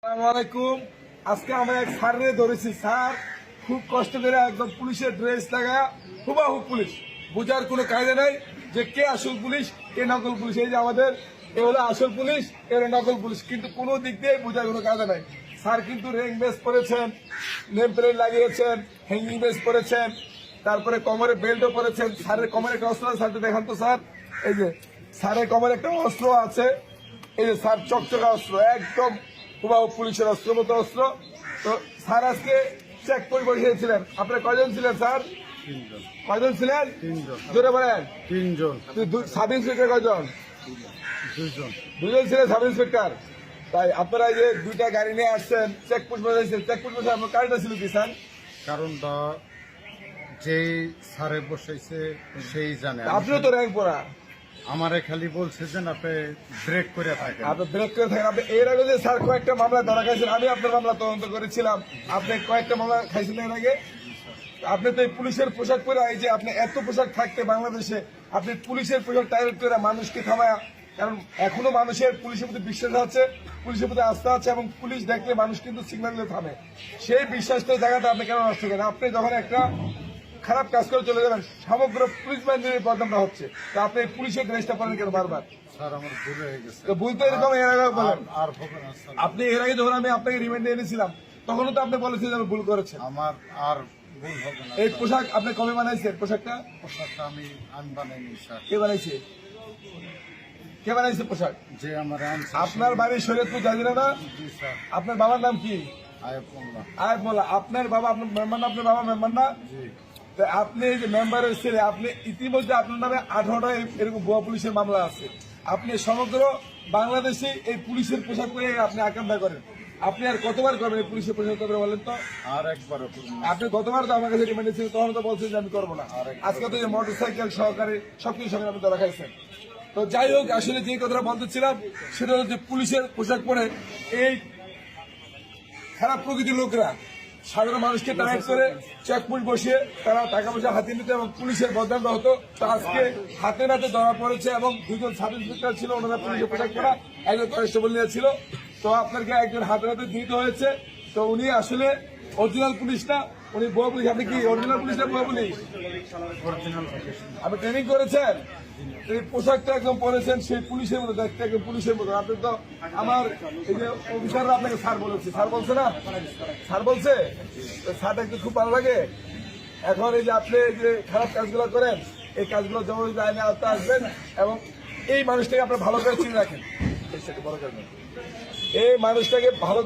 আসসালামাইকুম। আজকে আমরা এক স্যারে ধরেছি। স্যার খুব কষ্ট করে একদম পুলিশের ড্রেস লাগায় হুবাহু পুলিশ, বোঝার কোনো কায়দা নাই যে কে আসল পুলিশ কে নকল পুলিশ। এই যে আমাদের এ হলো আসল পুলিশ, এর নকল পুলিশ, কিন্তু কোনো দিক দিয়ে বোঝার কোনো কায়দা নাই। স্যার কিন্তু রেং বেস পরেছেন, নেম প্লেট লাগিয়েছেন, হ্যাঙ্গিং বেস পরেছেন, তারপরে কোমরে বেল্টও পরেছেন। স্যারের কোমরে একটা অস্ত্র আছে, স্যারকে দেখান তো স্যার। এই যে স্যারের কোমরে একটা অস্ত্র আছে, এই যে স্যার চকচকা অস্ত্র, একদম হুবাহু পুলিশের অস্ত্র মতো অস্ত্র। তো স্যার আজকে চেক করে বসিয়েছিলেন। আপনারা কয়জন ছিলেন স্যার? কয়জন ছিলেন? জোরে বলেন। তিনজন। সাব ইন্সপেক্টর কয়জন? দুজন ছিলেন সাব ইন্সপেক্টর। তাই আপনারা এই যে দুইটা গাড়ি নিয়ে আসছেন, চেকপোস্ট বসাইছেন, চেকপোস্ট বসে আপনার কারণটা ছিল কি স্যার? কারণটা যেই স্যারে বসাইছে সেই জানে। আপনিও তো র্যাঙ্ক পড়া, আমারে খালি বলছে যে আপনি ব্রেক করে থাকেন। আপনি ব্রেক করে থাকেন। আপনি এর আগে যে স্যার কয়েকটা মামলা ধরা খাইছেন, আমি আপনার মামলা তদন্ত করেছিলাম। আপনি কয়েকটা মামলা খাইছিলেন এর আগে। আপনি তো এই পুলিশের পোশাক পরে, এই যে আপনি এত পোশাক থাকতে বাংলাদেশে আপনি পুলিশের পোশাক টাইরেক্ট করে মানুষকে থামায়া, কারণ এখনো মানুষের পুলিশের প্রতি বিশ্বাস আছে, পুলিশের প্রতি আস্থা আছে, এবং পুলিশ দেখলে মানুষ কিন্তু সিগন্যাল দিয়ে থামে। সেই বিশ্বাসটা জায়গাটা আপনি কেন নষ্ট করেন? আপনি যখন একটা খারাপ কাজ করে চলে যাবেন, সমগ্র পুলিশ বাহিনীর বদনামটা হচ্ছে। তা আপনি পুলিশের ড্রেসটা পরেন কেন বারবার? স্যার আমার ভুল হয়ে গেছে। তো ভুল তো এরকম এর আগে বলেন। আর হবে না স্যার। আপনি এর আগে যখন আমি আপনাকে রিমান্ডে এনেছিলাম, তখনও তো আপনি বলেছিলেন আমি ভুল করেছেন। আমার আর ভুল হবে না। এই পোশাক আপনি কবে বানাইছেন? পোশাকটা পোশাকটা আমি বানাইনি স্যার। কে বানাইছে? কে বানাইছে পোশাক? যে আমার আনসার আপনার বাড়ি শরীয়তপুর জাজিরা না? জি স্যার। আপনার বাবার নাম কি? আয়ব মোল্লা। আয়েব মোল্লা। আপনার বাবা আপনার মেম্বার না? আপনার বাবা মেম্বার না? জি। তো আপনি এই যে মেম্বারের ছেলে, আপনি ইতিমধ্যে আপনার নামে 18টা এরকম ভুয়া পুলিশের মামলা আছে। আপনি সমগ্র বাংলাদেশে এই পুলিশের পোশাক পরে আপনি আকাঙ্ক্ষা করেন। আপনি আর কতবার করবেন এই পুলিশের পোশাক পরে বলেন তো? আর একবারও করুন। আপনি গতবার তো আমার কাছে রিমান্ডে ছিলেন, তখন তো বলছেন যে আমি করবো না। আজকে তো মোটর সাইকেল সহকারে সবকিছু সঙ্গে আপনি ধরা খাইছেন। তো যাই হোক, আসলে যে কথাটা বলতেছিলাম সেটা হচ্ছে পুলিশের পোশাক পরে এই খারাপ প্রকৃতির লোকরা সাধারণ মানুষকে টার্গেট করে চেকপোস্ট বসিয়ে তারা টাকা পয়সা হাতিয়ে নিত এবং পুলিশের বদনামটা হতো। তো আজকে হাতে নাতে ধরা পড়েছে এবং দুজন সাব ইন্সপেক্টর ছিল, ওনারা পুলিশের পোশাক পরা, একজন কনস্টেবল নিয়ে ছিল। তো আপনাকে একজন হাতে নাতে দিতে হয়েছে। তো উনি আসলে অরিজিনাল পুলিশ না, উনি ভুয়া পুলিশ। আপনি কি অরিজিনাল পুলিশ না ভুয়া পুলিশ? আপনি ট্রেনিং করেছেন, এই পোশাকটা একদম পরেছেন সেই পুলিশের মতো, দেখতে একদম পুলিশের মতো। আপনি তো আমার এই যে অফিসাররা আপনাকে স্যার বলেছে, স্যার বলছে না? স্যার বলছে, স্যারটা একটু খুব ভালো লাগে। এখন এই যে আপনি এই যে খারাপ কাজগুলো করেন, এই কাজগুলো যেমন আইনে আওতায় আসবেন এবং এই মানুষটাকে আপনার ভালো করে চিনে রাখেন। এই মানুষটাকে ভালো